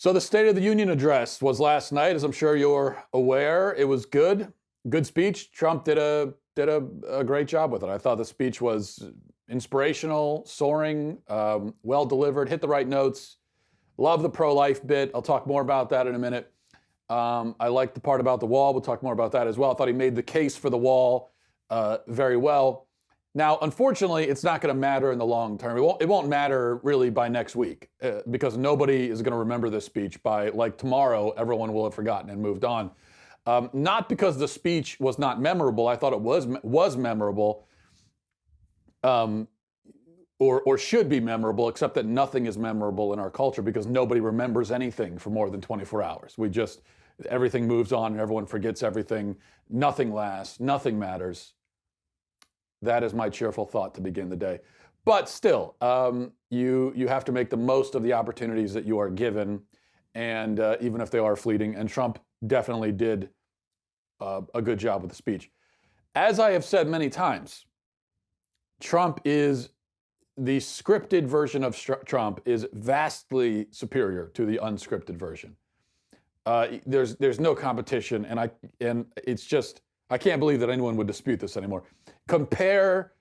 So the State of the Union address was last night, as I'm sure you're aware. It was good speech. Trump did a great job with it. I thought the speech was inspirational, soaring, well delivered, hit the right notes. Love the pro-life bit. I'll talk more about that in a minute. I like the part about the wall. We'll talk more about that as well. I thought he made the case for the wall very well. Now, unfortunately, it's not going to matter in the long term. It won't matter really by next week because nobody is going to remember this speech by like tomorrow. Everyone will have forgotten and moved on. Not because the speech was not memorable. I thought it was memorable, or should be memorable, except that nothing is memorable in our culture because nobody remembers anything for more than 24 hours. Everything moves on and everyone forgets everything. Nothing lasts. Nothing matters. That is my cheerful thought to begin the day. But still, you have to make the most of the opportunities that you are given, and even if they are fleeting. And Trump definitely did a good job with the speech. As I have said many times, Trump is the scripted version of Trump is vastly superior to the unscripted version. There's no competition, and it's just I can't believe that anyone would dispute this anymore. Compare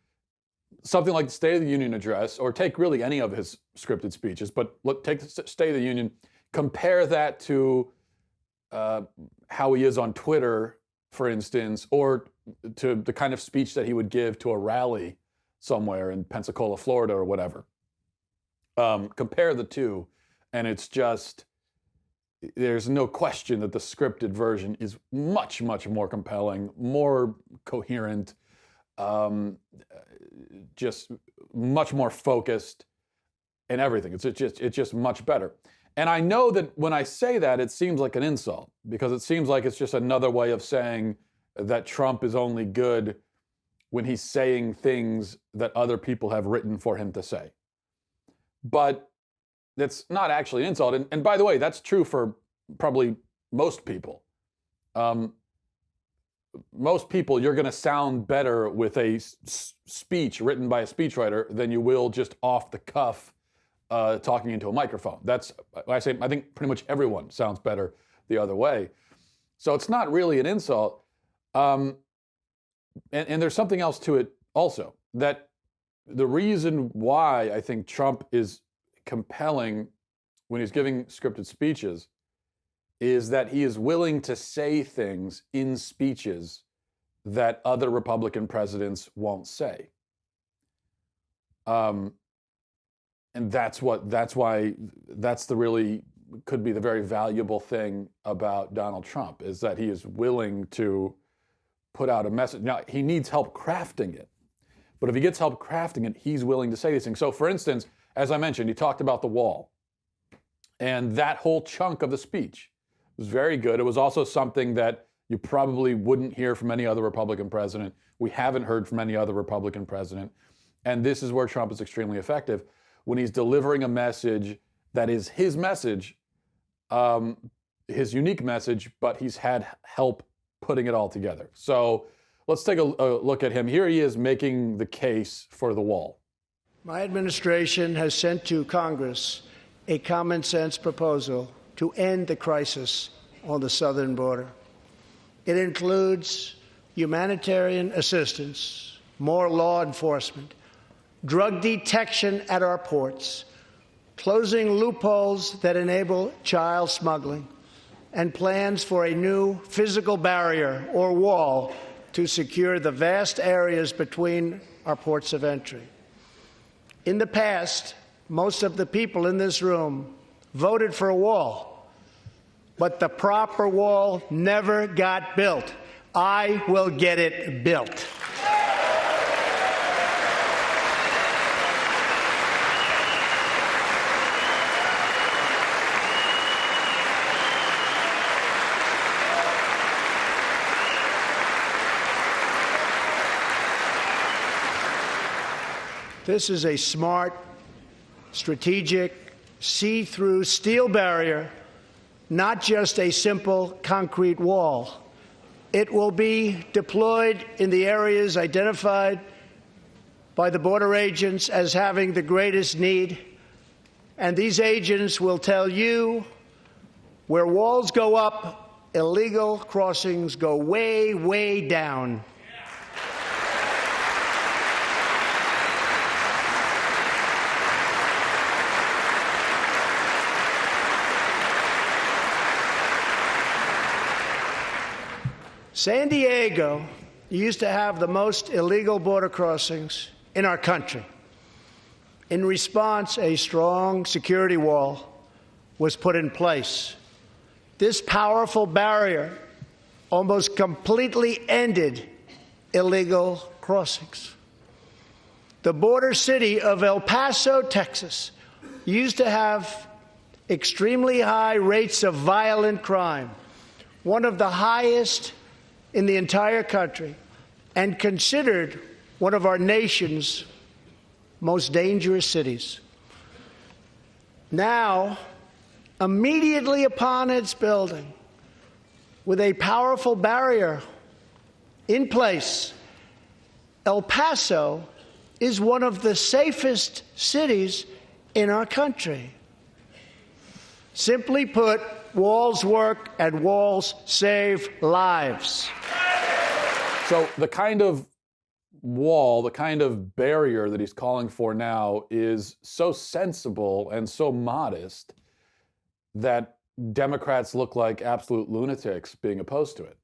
something like the State of the Union address, or take really any of his scripted speeches, but take the State of the Union, compare that to how he is on Twitter, for instance, or to the kind of speech that he would give to a rally somewhere in Pensacola, Florida, or whatever. Compare the two, and it's just, there's no question that the scripted version is much, much more compelling, more coherent, just much more focused and everything. It's just much better. And I know that when I say that, it seems like an insult because it seems like it's just another way of saying that Trump is only good when he's saying things that other people have written for him to say. But that's not actually an insult. And by the way, that's true for probably most people. Most people, you're going to sound better with a speech written by a speechwriter than you will just off the cuff talking into a microphone. I think pretty much everyone sounds better the other way. So it's not really an insult. And there's something else to it also, that the reason why I think Trump is compelling when he's giving scripted speeches is that he is willing to say things in speeches that other Republican presidents won't say. And that's the really could be the very valuable thing about Donald Trump, is that he is willing to put out a message. Now, he needs help crafting it, but if he gets help crafting it, he's willing to say these things. So for instance, as I mentioned, he talked about the wall, and that whole chunk of the speech was very good. It was also something that you probably wouldn't hear from any other Republican president. We haven't heard from any other Republican president. And this is where Trump is extremely effective, when he's delivering a message that is his message, his unique message, but he's had help putting it all together. So let's take a look at him. Here he is making the case for the wall. My administration has sent to Congress a common sense proposal to end the crisis on the southern border. It includes humanitarian assistance, more law enforcement, drug detection at our ports, closing loopholes that enable child smuggling, and plans for a new physical barrier or wall to secure the vast areas between our ports of entry. In the past, most of the people in this room voted for a wall, but the proper wall never got built. I will get it built. This is a smart, strategic, see-through steel barrier, not just a simple concrete wall. It will be deployed in the areas identified by the border agents as having the greatest need, and these agents will tell you Where walls go up, illegal crossings go way, way down. San Diego used to have the most illegal border crossings in our country. In response, a strong security wall was put in place. This powerful barrier almost completely ended illegal crossings. The border city of El Paso, Texas, used to have extremely high rates of violent crime, one of the highest in the entire country, and considered one of our nation's most dangerous cities. Now, immediately upon its building, with a powerful barrier in place, El Paso is one of the safest cities in our country. Simply put, walls work and walls save lives. So the kind of wall, the kind of barrier that he's calling for now is so sensible and so modest that Democrats look like absolute lunatics being opposed to it.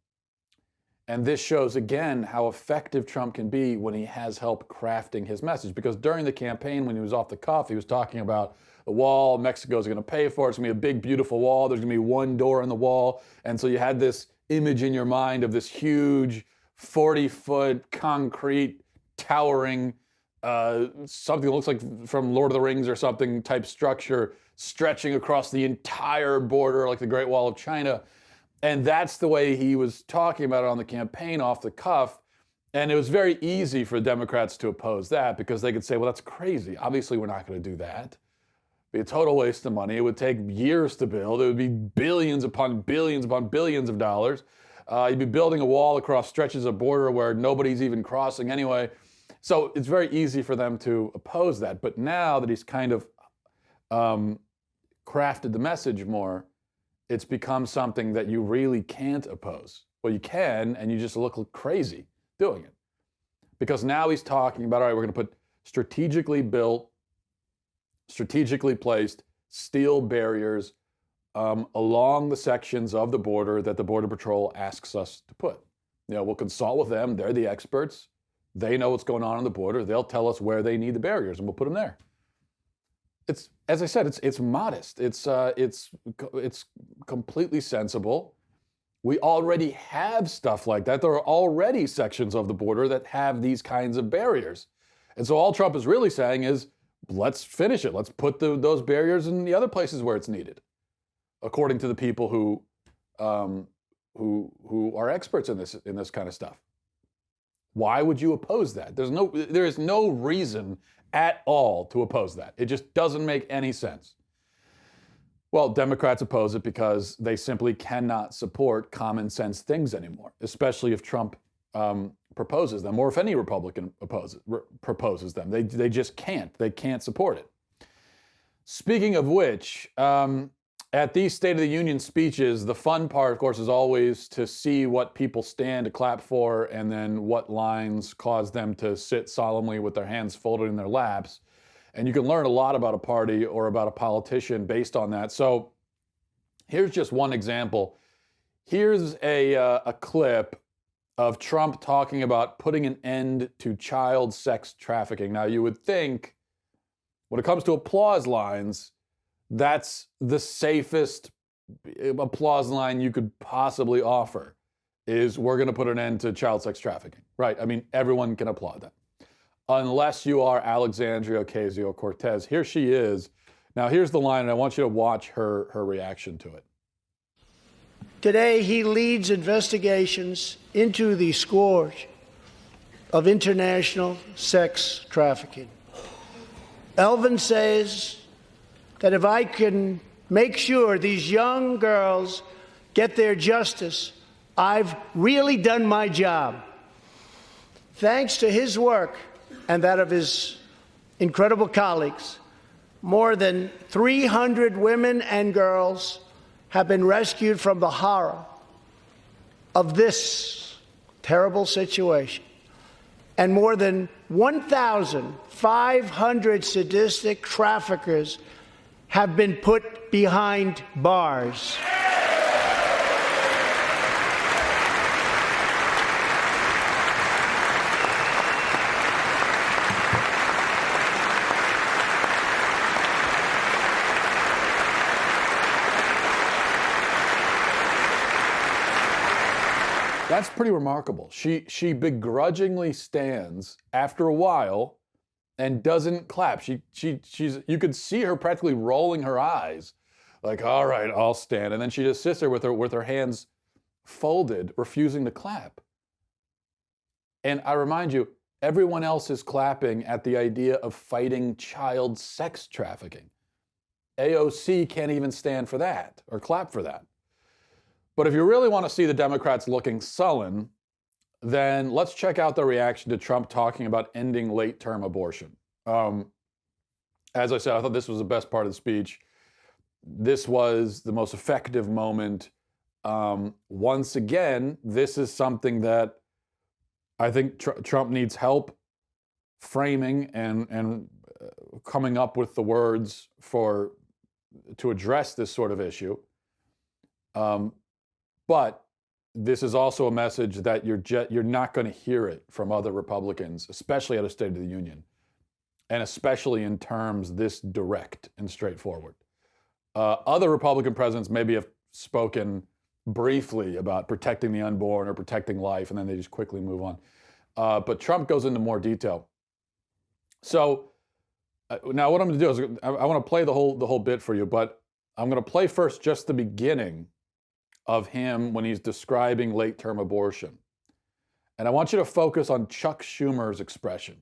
And this shows again how effective Trump can be when he has help crafting his message. Because during the campaign, when he was off the cuff, he was talking about the wall, Mexico's going to pay for it, it's going to be a big, beautiful wall, there's going to be one door in the wall. And so you had this image in your mind of this huge 40-foot concrete towering, something that looks like from Lord of the Rings or something type structure stretching across the entire border like the Great Wall of China. And that's the way he was talking about it on the campaign off the cuff. And it was very easy for Democrats to oppose that because they could say, well, that's crazy. Obviously, we're not going to do that. It'd be a total waste of money. It would take years to build. It would be billions upon billions of dollars. You'd be building a wall across stretches of border where nobody's even crossing anyway. So it's very easy for them to oppose that. But now that he's kind of crafted the message more, it's become something that you really can't oppose. Well, you can, and you just look crazy doing it. Because now he's talking about, all right, we're going to put strategically built, strategically placed steel barriers along the sections of the border that the Border Patrol asks us to put. You know, we'll consult with them. They're the experts. They know what's going on the border. They'll tell us where they need the barriers, and we'll put them there. It's, as I said, it's modest. It's completely sensible. We already have stuff like that. There are already sections of the border that have these kinds of barriers. And so all Trump is really saying is, let's finish it. Let's put those barriers in the other places where it's needed, according to the people who are experts in this kind of stuff. Why would you oppose that? There is no reason at all to oppose that. It just doesn't make any sense. Well, Democrats oppose it because they simply cannot support common sense things anymore, especially if Trump proposes them, or if any Republican proposes them. They just can't. They can't support it. Speaking of which, at these State of the Union speeches, the fun part, of course, is always to see what people stand to clap for and then what lines cause them to sit solemnly with their hands folded in their laps. And you can learn a lot about a party or about a politician based on that. So here's just one example. Here's a clip of Trump talking about putting an end to child sex trafficking. Now, you would think when it comes to applause lines, that's the safest applause line you could possibly offer, is we're going to put an end to child sex trafficking, right? I mean, everyone can applaud that. Unless you are Alexandria Ocasio-Cortez. Here she is. Now, here's the line, and I want you to watch her reaction to it. Today, he leads investigations into the scourge of international sex trafficking. Elvin says that if I can make sure these young girls get their justice, I've really done my job. Thanks to his work and that of his incredible colleagues, more than 300 women and girls have been rescued from the horror of this terrible situation, and more than 1,500 sadistic traffickers have been put behind bars. That's pretty remarkable. She begrudgingly stands after a while and doesn't clap. She's you could see her practically rolling her eyes, like, all right, I'll stand. And then she just sits there with her hands folded, refusing to clap. And I remind you, everyone else is clapping at the idea of fighting child sex trafficking. AOC can't even stand for that or clap for that. But if you really want to see the Democrats looking sullen, then let's check out the reaction to Trump talking about ending late-term abortion. As I said, I thought this was the best part of the speech. This was the most effective moment. Once again, this is something that I think Trump needs help framing and coming up with the words to address this sort of issue. But this is also a message that you're not going to hear it from other Republicans, especially at a State of the Union, and especially in terms this direct and straightforward. Other Republican presidents maybe have spoken briefly about protecting the unborn or protecting life, and then they just quickly move on. But Trump goes into more detail. So now what I'm going to do is I want to play the whole bit for you, but I'm going to play first just the beginning of him when he's describing late-term abortion. And I want you to focus on Chuck Schumer's expression,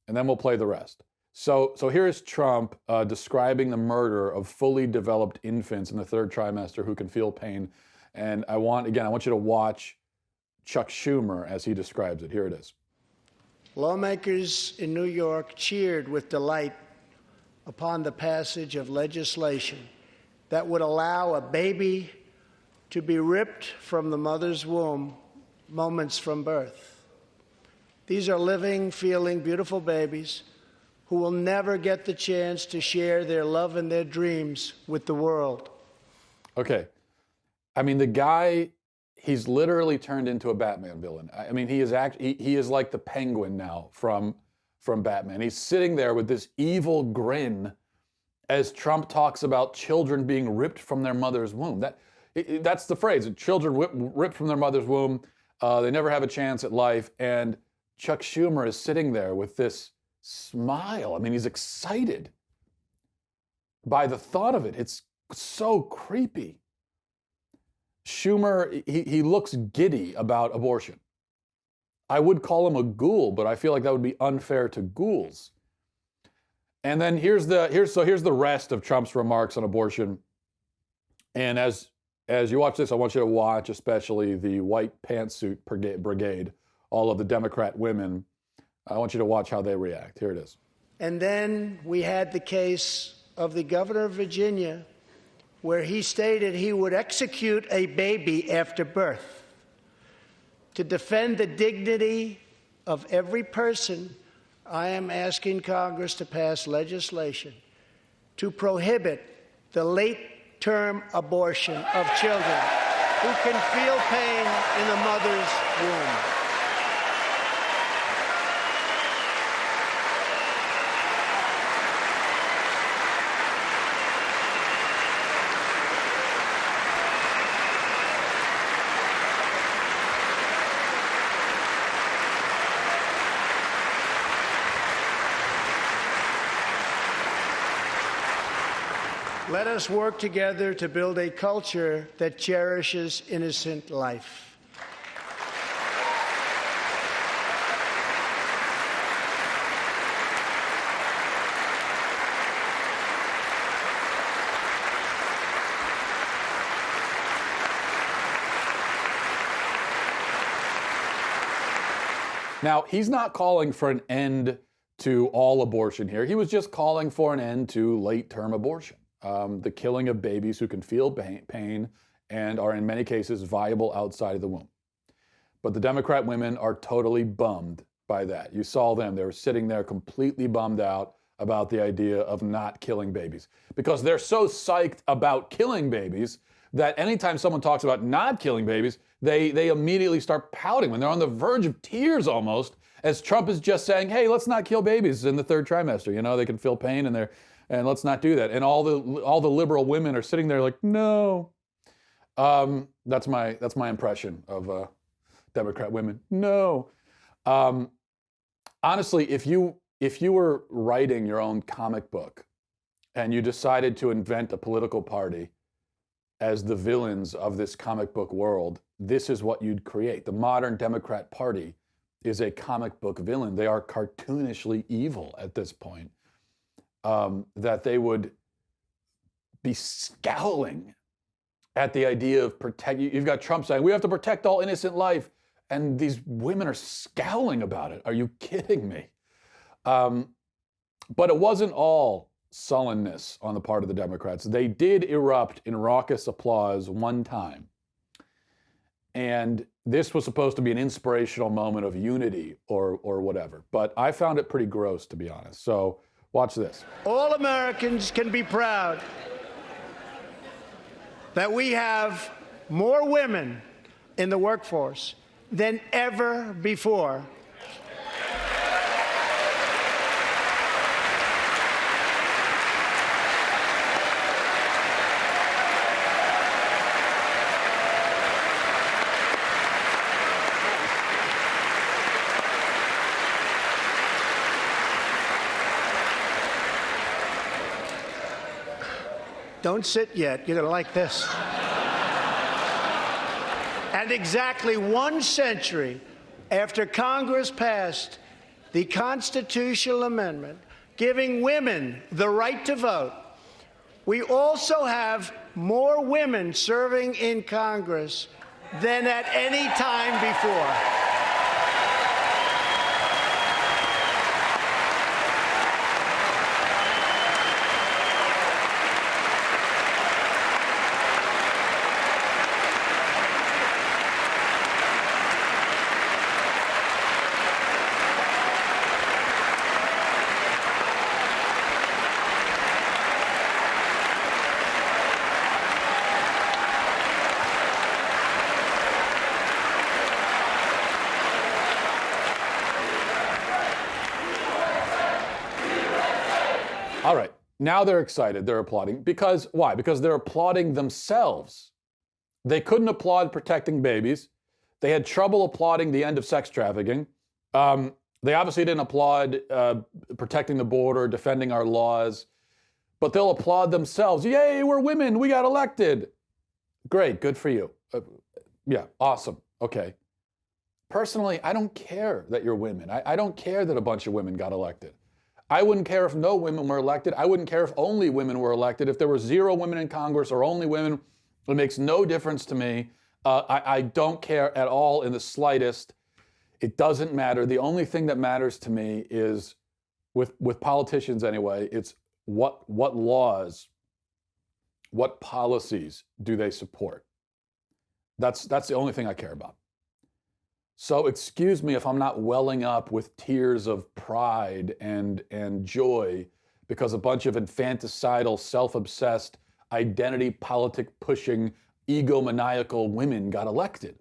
and then we'll play the rest. So here is Trump describing the murder of fully developed infants in the third trimester who can feel pain. And I want you to watch Chuck Schumer as he describes it. Here it is. Lawmakers in New York cheered with delight upon the passage of legislation that would allow a baby to be ripped from the mother's womb moments from birth. These are living, feeling, beautiful babies who will never get the chance to share their love and their dreams with the world. Okay. I mean, the guy, he's literally turned into a Batman villain. I mean, he is like the Penguin now from Batman. He's sitting there with this evil grin as Trump talks about children being ripped from their mother's womb. That's the phrase, children ripped from their mother's womb. They never have a chance at life. And Chuck Schumer is sitting there with this smile. I mean, he's excited by the thought of it. It's so creepy. Schumer, he looks giddy about abortion. I would call him a ghoul, but I feel like that would be unfair to ghouls. And then here's the rest of Trump's remarks on abortion. And as you watch this, I want you to watch especially the white pantsuit brigade, all of the Democrat women. I want you to watch how they react. Here it is. And then we had the case of the governor of Virginia, where he stated he would execute a baby after birth. To defend the dignity of every person, I am asking Congress to pass legislation to prohibit the late-term abortion of children who can feel pain in the mother's womb. Let us work together to build a culture that cherishes innocent life. Now, he's not calling for an end to all abortion here. He was just calling for an end to late-term abortion. the killing of babies who can feel pain and are in many cases viable outside of the womb. But the Democrat women are totally bummed by that. You saw them. They were sitting there completely bummed out about the idea of not killing babies because they're so psyched about killing babies that anytime someone talks about not killing babies, they immediately start pouting when they're on the verge of tears almost, as Trump is just saying, hey, let's not kill babies in the third trimester. You know, they can feel pain and let's not do that. And all the liberal women are sitting there like, no. That's my impression of Democrat women. No. Honestly, if you were writing your own comic book and you decided to invent a political party as the villains of this comic book world, this is what you'd create. The modern Democrat Party is a comic book villain. They are cartoonishly evil at this point. That they would be scowling at the idea of you've got Trump saying, we have to protect all innocent life. And these women are scowling about it. Are you kidding me? But it wasn't all sullenness on the part of the Democrats. They did erupt in raucous applause one time. And this was supposed to be an inspirational moment of unity or whatever. But I found it pretty gross, to be honest. So watch this. All Americans can be proud that we have more women in the workforce than ever before. Don't sit yet. You're going to like this. And exactly 1 century after Congress passed the constitutional amendment giving women the right to vote, we also have more women serving in Congress than at any time before. All right, now they're excited, they're applauding. Because, why? Because they're applauding themselves. They couldn't applaud protecting babies. They had trouble applauding the end of sex trafficking. They obviously didn't applaud protecting the border, defending our laws, but they'll applaud themselves. Yay, we're women, we got elected. Great, good for you. Yeah, awesome, okay. Personally, I don't care that you're women. I don't care that a bunch of women got elected. I wouldn't care if no women were elected. I wouldn't care if only women were elected. If there were 0 women in Congress or only women, it makes no difference to me. I don't care at all in the slightest. It doesn't matter. The only thing that matters to me is, with politicians anyway, it's what laws, what policies do they support? That's the only thing I care about. So excuse me if I'm not welling up with tears of pride and joy because a bunch of infanticidal, self-obsessed, identity politic pushing, egomaniacal women got elected,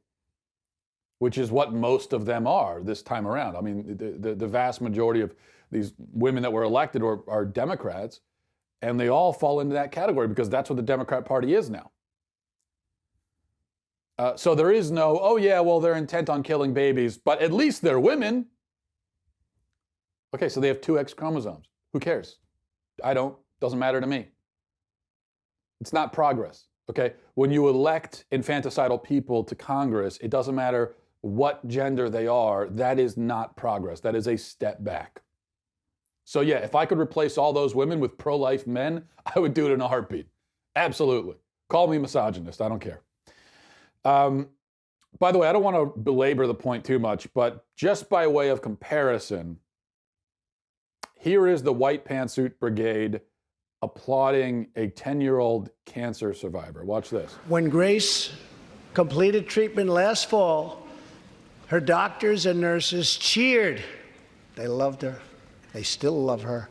which is what most of them are this time around. I mean, the vast majority of these women that were elected are Democrats, and they all fall into that category because that's what the Democrat Party is now. So there is no, oh yeah, well, they're intent on killing babies, but at least they're women. Okay, so they have 2 X chromosomes. Who cares? I don't. Doesn't matter to me. It's not progress, okay? When you elect infanticidal people to Congress, it doesn't matter what gender they are. That is not progress. That is a step back. So yeah, if I could replace all those women with pro-life men, I would do it in a heartbeat. Absolutely. Call me misogynist. I don't care. By the way, I don't want to belabor the point too much, but just by way of comparison, here is the white pantsuit brigade applauding a 10-year-old cancer survivor. Watch this. When Grace completed treatment last fall, her doctors and nurses cheered. They loved her. They still love her.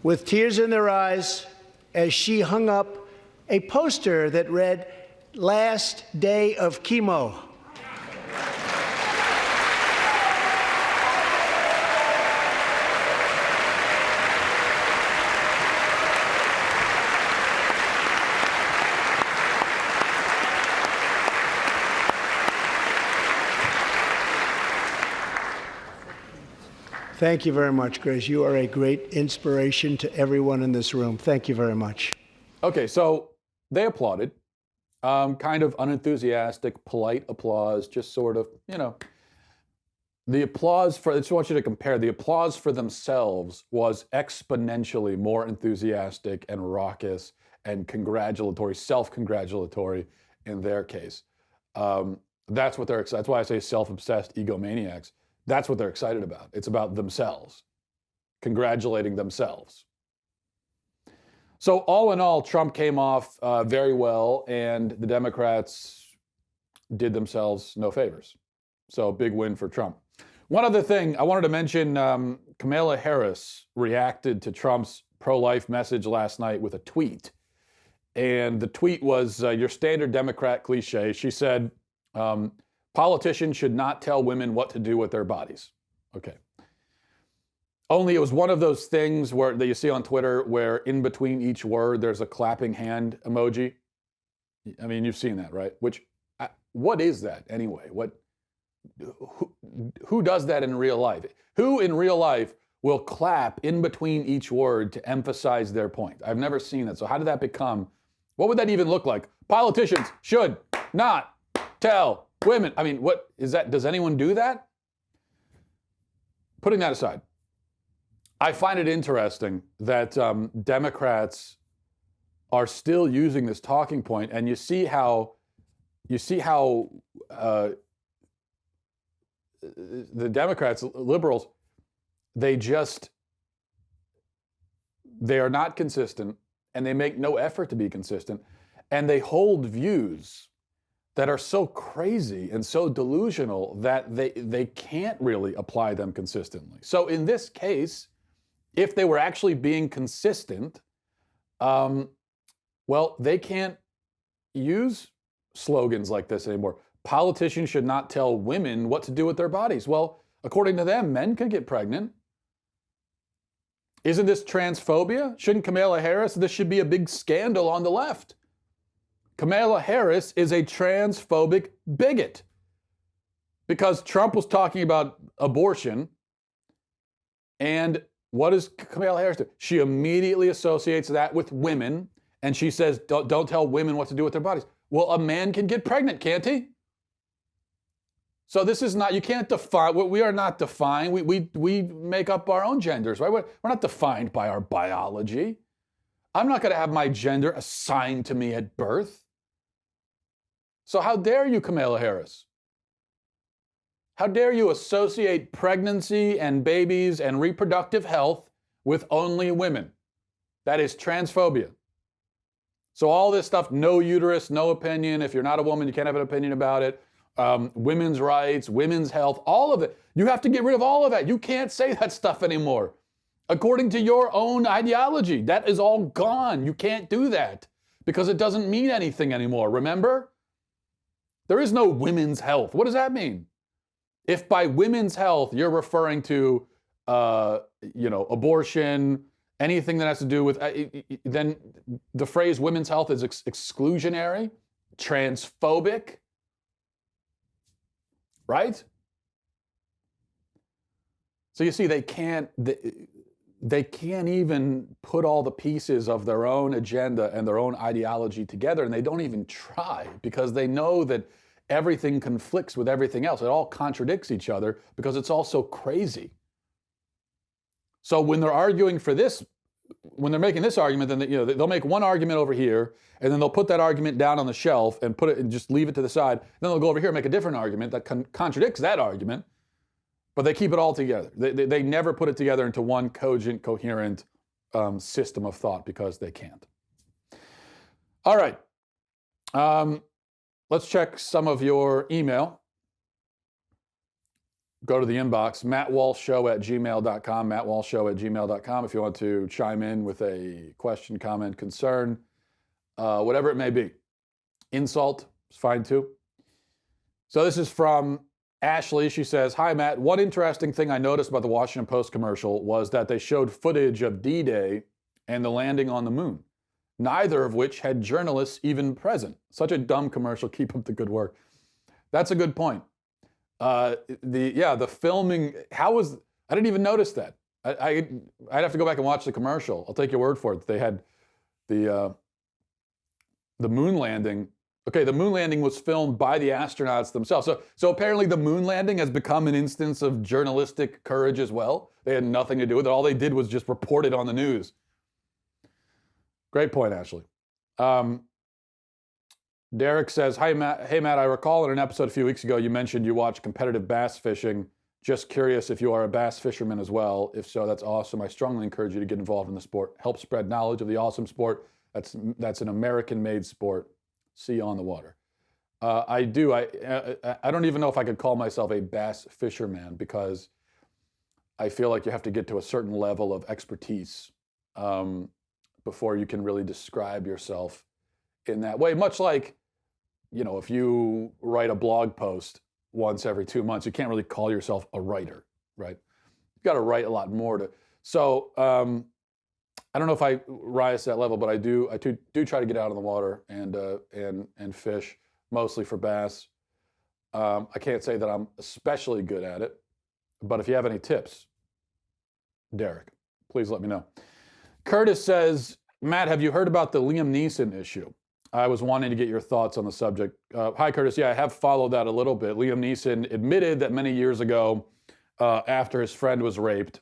With tears in their eyes, as she hung up a poster that read, "Last day of chemo." Thank you very much, Grace. You are a great inspiration to everyone in this room. Thank you very much. Okay, so they applauded. Kind of unenthusiastic, polite applause, just sort of, The applause for, I just want you to compare, the applause for themselves was exponentially more enthusiastic and raucous and congratulatory, self-congratulatory in their case. That's what they're excited. That's why I say self-obsessed egomaniacs. That's what they're excited about. It's about themselves, congratulating themselves. So all in all, Trump came off very well, and the Democrats did themselves no favors. So big win for Trump. One other thing I wanted to mention, Kamala Harris reacted to Trump's pro-life message last night with a tweet. And the tweet was your standard Democrat cliche. She said, politicians should not tell women what to do with their bodies. Okay. Only it was one of those things that you see on Twitter where in between each word there's a clapping hand emoji. I mean, you've seen that, right? What is that anyway? Who does that in real life? Who in real life will clap in between each word to emphasize their point? I've never seen that. So how did that become? What would that even look like? Politicians should not tell women. I mean, what is that? Does anyone do that? Putting that aside, I find it interesting that Democrats are still using this talking point, and you see how the Democrats, liberals, they are not consistent, and they make no effort to be consistent, and they hold views that are so crazy and so delusional that they can't really apply them consistently. So in this case, if they were actually being consistent, well, they can't use slogans like this anymore. Politicians should not tell women what to do with their bodies. Well, according to them, men can get pregnant. Isn't this transphobia? Shouldn't Kamala Harris? This should be a big scandal on the left. Kamala Harris is a transphobic bigot because Trump was talking about abortion, and what does Kamala Harris do? She immediately associates that with women, and she says, don't tell women what to do with their bodies. Well, a man can get pregnant, can't he? So this is not, you can't define, we are not defined. We make up our own genders, right? We're not defined by our biology. I'm not going to have my gender assigned to me at birth. So how dare you, Kamala Harris? How dare you associate pregnancy and babies and reproductive health with only women? That is transphobia. So all this stuff, no uterus, no opinion. If you're not a woman, you can't have an opinion about it. Women's rights, women's health, all of it. You have to get rid of all of that. You can't say that stuff anymore. According to your own ideology, that is all gone. You can't do that because it doesn't mean anything anymore. Remember? There is no women's health. What does that mean? If by women's health you're referring to, abortion, anything that has to do with, then the phrase women's health is exclusionary, transphobic, right? So you see, they can't even put all the pieces of their own agenda and their own ideology together, and they don't even try because they know that everything conflicts with everything else. It all contradicts each other because it's all so crazy. So when they're arguing for this, when they're making this argument, then they'll make one argument over here, and then they'll put that argument down on the shelf and put it and just leave it to the side. Then they'll go over here and make a different argument that contradicts that argument, but they keep it all together. They never put it together into one cogent, coherent system of thought because they can't. All right. Let's check some of your email. Go to the inbox, mattwalshshow@gmail.com, mattwalshshow@gmail.com if you want to chime in with a question, comment, concern, whatever it may be. Insult is fine too. So this is from Ashley. She says, "Hi, Matt. One interesting thing I noticed about the Washington Post commercial was that they showed footage of D-Day and the landing on the moon, neither of which had journalists even present. Such a dumb commercial. Keep up the good work." That's a good point. The filming, I didn't even notice that. I'd have to go back and watch the commercial. I'll take your word for it. They had the moon landing. Okay, the moon landing was filmed by the astronauts themselves. So apparently the moon landing has become an instance of journalistic courage as well. They had nothing to do with it. All they did was just report it on the news. Great point, Ashley. Derek says, Hey Matt, I recall in an episode a few weeks ago you mentioned you watch competitive bass fishing. Just curious if you are a bass fisherman as well. If so, that's awesome. I strongly encourage you to get involved in the sport. Help spread knowledge of the awesome sport. That's an American-made sport. See you on the water. I do. I don't even know if I could call myself a bass fisherman because I feel like you have to get to a certain level of expertise before you can really describe yourself in that way. Much like, if you write a blog post once every 2 months, you can't really call yourself a writer, right? You've got to write a lot more to. So I don't know if I rise to that level, but I do try to get out on the water and fish, mostly for bass. I can't say that I'm especially good at it, but if you have any tips, Derek, please let me know. Curtis says, Matt, have you heard about the Liam Neeson issue? I was wanting to get your thoughts on the subject. Hi, Curtis. Yeah, I have followed that a little bit. Liam Neeson admitted that many years ago, after his friend was raped,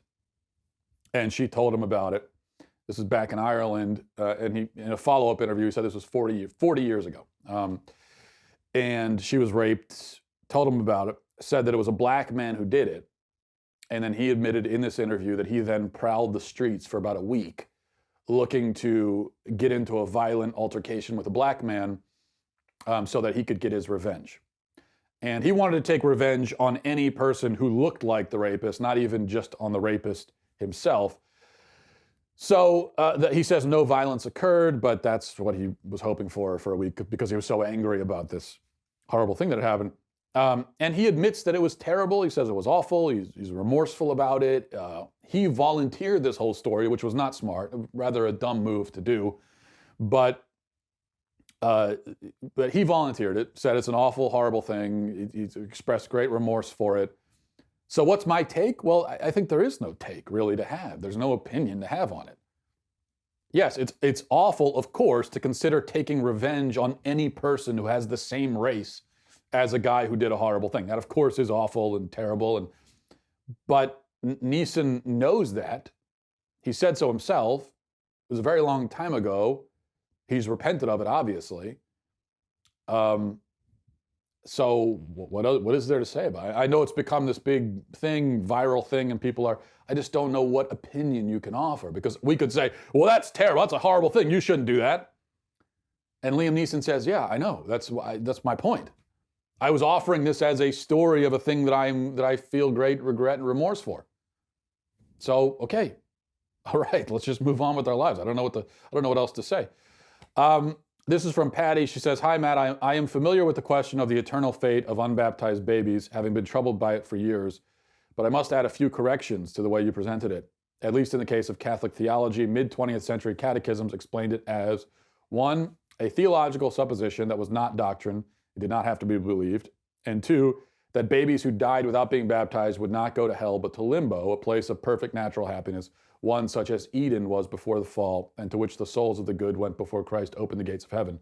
and she told him about it. This is back in Ireland, and he, in a follow-up interview, he said this was 40 years ago. And she was raped, told him about it, said that it was a black man who did it. And then he admitted in this interview that he then prowled the streets for about a week, looking to get into a violent altercation with a black man so that he could get his revenge. And he wanted to take revenge on any person who looked like the rapist, not even just on the rapist himself. So he says no violence occurred, but that's what he was hoping for a week because he was so angry about this horrible thing that had happened. And he admits that it was terrible. He says it was awful. He's remorseful about it. He volunteered this whole story, which was not smart, rather a dumb move to do. But he volunteered it, said it's an awful, horrible thing. He's expressed great remorse for it. So what's my take? Well, I think there is no take really to have. There's no opinion to have on it. Yes, it's awful, of course, to consider taking revenge on any person who has the same race as a guy who did a horrible thing. That, of course, is awful and terrible. But Neeson knows that. He said so himself. It was a very long time ago. He's repented of it, obviously. So what is there to say about it? I know it's become this big thing, viral thing, and I just don't know what opinion you can offer, because we could say, well, that's terrible. That's a horrible thing. You shouldn't do that. And Liam Neeson says, yeah, I know. That's my point. I was offering this as a story of a thing that I feel great regret and remorse for. So, okay. All right, let's just move on with our lives. I don't know what else to say. This is from Patty. She says, hi, Matt. I am familiar with the question of the eternal fate of unbaptized babies, having been troubled by it for years, but I must add a few corrections to the way you presented it. At least in the case of Catholic theology, mid-20th century catechisms explained it as, 1, a theological supposition that was not doctrine, it did not have to be believed, and 2, that babies who died without being baptized would not go to hell, but to limbo, a place of perfect natural happiness, one such as Eden was before the fall, and to which the souls of the good went before Christ opened the gates of heaven.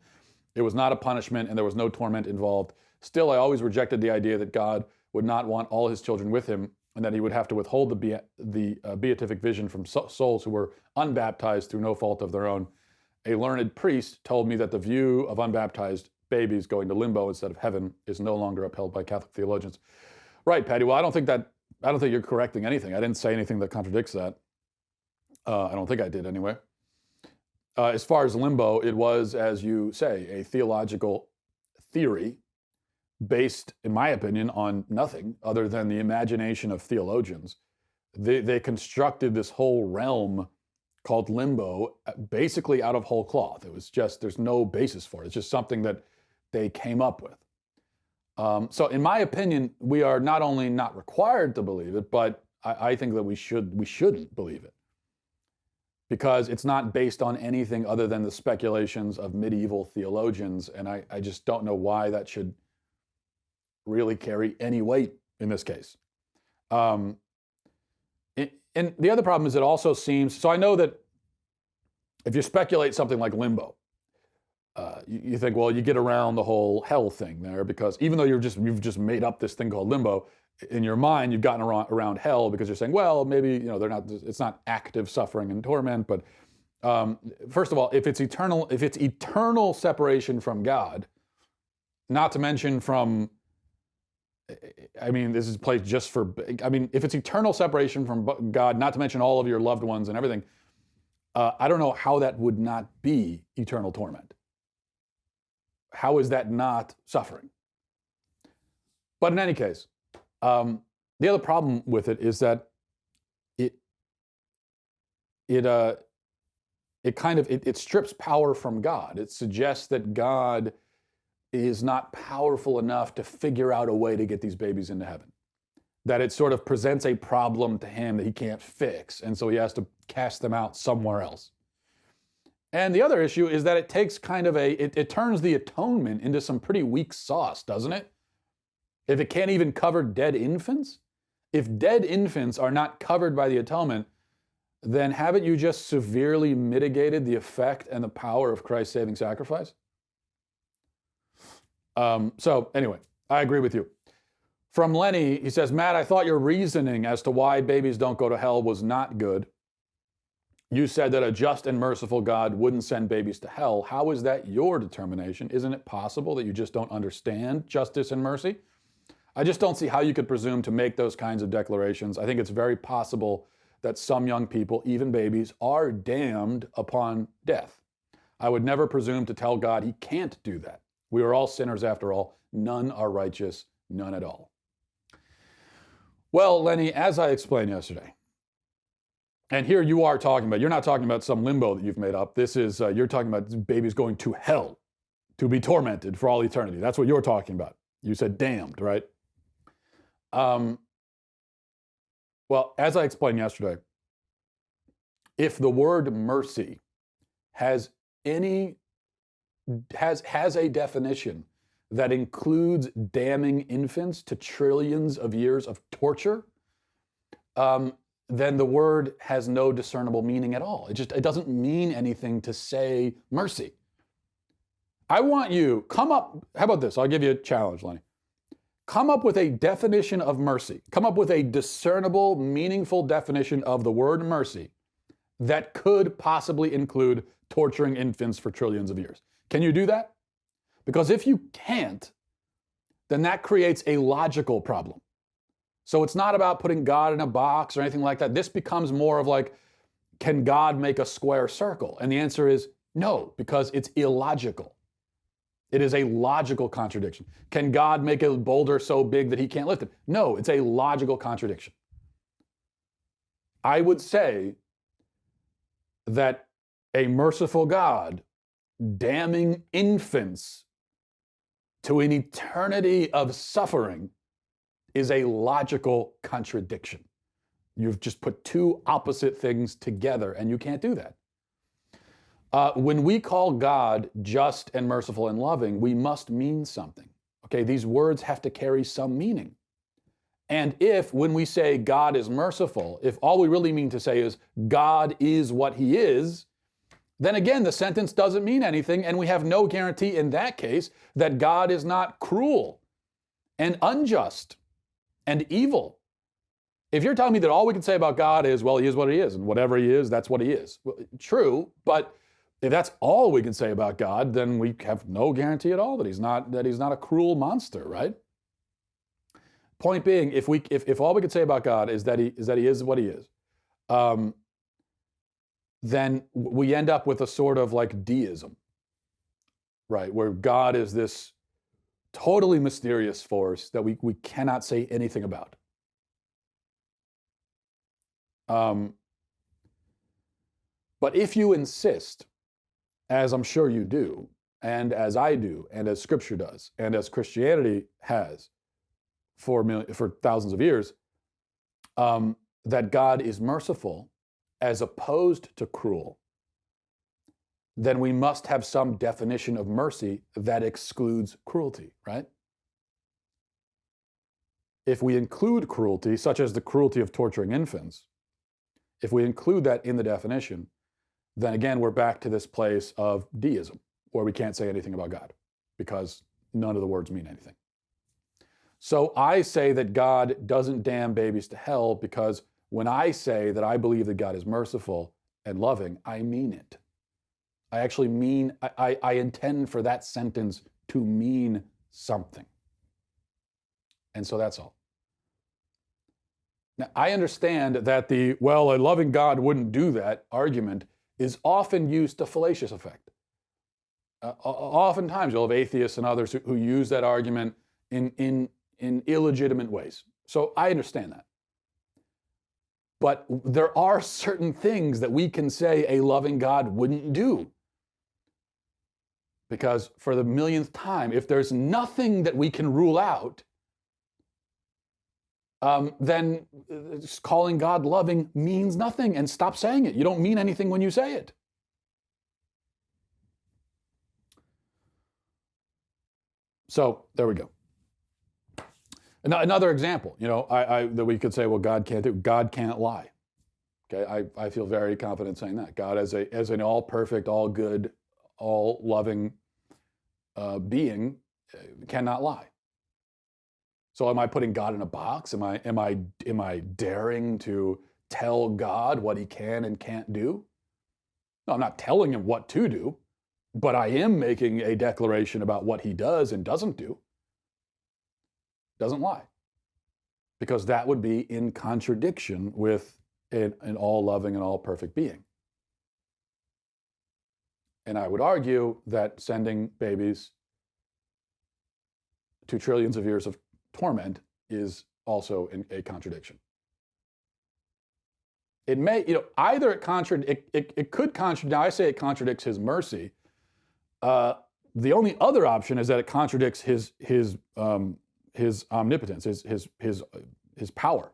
It was not a punishment, and there was no torment involved. Still, I always rejected the idea that God would not want all his children with him, and that he would have to withhold the beatific vision from souls who were unbaptized through no fault of their own. A learned priest told me that the view of unbaptized babies going to limbo instead of heaven is no longer upheld by Catholic theologians. Right, Patty. Well, I don't think you're correcting anything. I didn't say anything that contradicts that. I don't think I did anyway. As far as limbo, it was, as you say, a theological theory based, in my opinion, on nothing other than the imagination of theologians. They constructed this whole realm called limbo basically out of whole cloth. It was just, there's no basis for it. It's just something that they came up with. So in my opinion, we are not only not required to believe it, but I think that we shouldn't believe it, because it's not based on anything other than the speculations of medieval theologians, and I just don't know why that should really carry any weight in this case. And the other problem is it also seems, so I know that if you speculate something like limbo, you think, well, you get around the whole hell thing there, because even though you've just made up this thing called limbo, in your mind you've gotten around hell because you're saying, well, maybe it's not active suffering and torment, but first of all, if it's eternal separation from God, not to mention from, I mean, this is placed just for, I mean, if it's eternal separation from God, not to mention all of your loved ones and everything, I don't know how that would not be eternal torment. How is that not suffering? But in any case, the other problem with it is that it strips power from God. It suggests that God is not powerful enough to figure out a way to get these babies into heaven. That it sort of presents a problem to him that he can't fix, and so he has to cast them out somewhere else. And the other issue is that it takes kind of it turns the atonement into some pretty weak sauce, doesn't it? If it can't even cover dead infants? If dead infants are not covered by the atonement, then haven't you just severely mitigated the effect and the power of Christ's saving sacrifice? So anyway, I agree with you. From Lenny, he says, Matt, I thought your reasoning as to why babies don't go to hell was not good. You said that a just and merciful God wouldn't send babies to hell. How is that your determination? Isn't it possible that you just don't understand justice and mercy? I just don't see how you could presume to make those kinds of declarations. I think it's very possible that some young people, even babies, are damned upon death. I would never presume to tell God he can't do that. We are all sinners after all. None are righteous, none at all. Well, Lenny, as I explained yesterday, and here you are talking about, you're not talking about some limbo that you've made up. This is, you're talking about babies going to hell to be tormented for all eternity. That's what you're talking about. You said damned, right? Well, as I explained yesterday, if the word mercy has a definition that includes damning infants to trillions of years of torture, then the word has no discernible meaning at all. It doesn't mean anything to say mercy. I want you, come up, how about this? I'll give you a challenge, Lenny. Come up with a definition of mercy. Come up with a discernible, meaningful definition of the word mercy that could possibly include torturing infants for trillions of years. Can you do that? Because if you can't, then that creates a logical problem. So it's not about putting God in a box or anything like that. This becomes more of like, can God make a square circle? And the answer is no, because it's illogical. It is a logical contradiction. Can God make a boulder so big that he can't lift it? No, it's a logical contradiction. I would say that a merciful God damning infants to an eternity of suffering is a logical contradiction. You've just put two opposite things together, and you can't do that. When we call God just and merciful and loving, we must mean something. Okay, these words have to carry some meaning. And if, when we say God is merciful, if all we really mean to say is God is what he is, then again, the sentence doesn't mean anything, and we have no guarantee in that case that God is not cruel and unjust and evil. If you're telling me that all we can say about God is, well, he is what he is, and whatever he is, that's what he is. Well, true, but if that's all we can say about God, then we have no guarantee at all that he's not a cruel monster, right? Point being, if all we can say about God is that he is what he is, then we end up with a sort of like deism, right? Where God is this totally mysterious force that we cannot say anything about. But if you insist, as I'm sure you do, and as I do, and as Scripture does, and as Christianity has for thousands of years, that God is merciful as opposed to cruel, then we must have some definition of mercy that excludes cruelty, right? If we include cruelty, such as the cruelty of torturing infants, if we include that in the definition, then again, we're back to this place of deism, where we can't say anything about God because none of the words mean anything. So I say that God doesn't damn babies to hell because when I say that I believe that God is merciful and loving, I mean it. I actually mean, I intend for that sentence to mean something. And so that's all. Now, I understand that a loving God wouldn't do that argument is often used to fallacious effect. Oftentimes you'll have atheists and others who use that argument in illegitimate ways. So I understand that. But there are certain things that we can say a loving God wouldn't do. Because for the millionth time, if there's nothing that we can rule out, then calling God loving means nothing, and stop saying it. You don't mean anything when you say it. So there we go. Another example, that we could say, well, God can't do. God can't lie. Okay, I feel very confident saying that. God, as an all perfect, all good, all loving being, cannot lie. So am I putting God in a box? Am I daring to tell God what he can and can't do? No, I'm not telling him what to do, but I am making a declaration about what he does and doesn't do. Doesn't lie. Because that would be in contradiction with an all-loving and all-perfect being. And I would argue that sending babies to trillions of years of torment is also a contradiction. It may, either it could contradict. Now I say it contradicts his mercy. The only other option is that it contradicts his omnipotence, his power.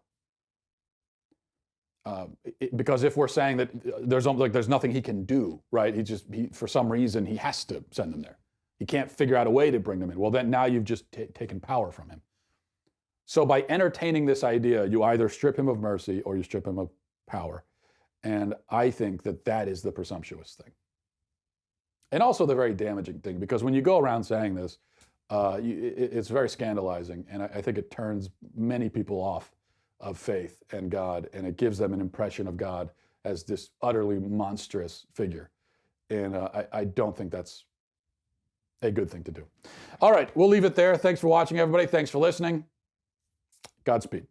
Because if we're saying that there's nothing he can do, right? He for some reason he has to send them there. He can't figure out a way to bring them in. Well, then now you've just taken power from him. So by entertaining this idea, you either strip him of mercy or you strip him of power. And I think that is the presumptuous thing. And also the very damaging thing, because when you go around saying this, it's very scandalizing. And I think it turns many people off of faith and God, and it gives them an impression of God as this utterly monstrous figure. And I don't think that's a good thing to do. All right, we'll leave it there. Thanks for watching, everybody. Thanks for listening. Godspeed.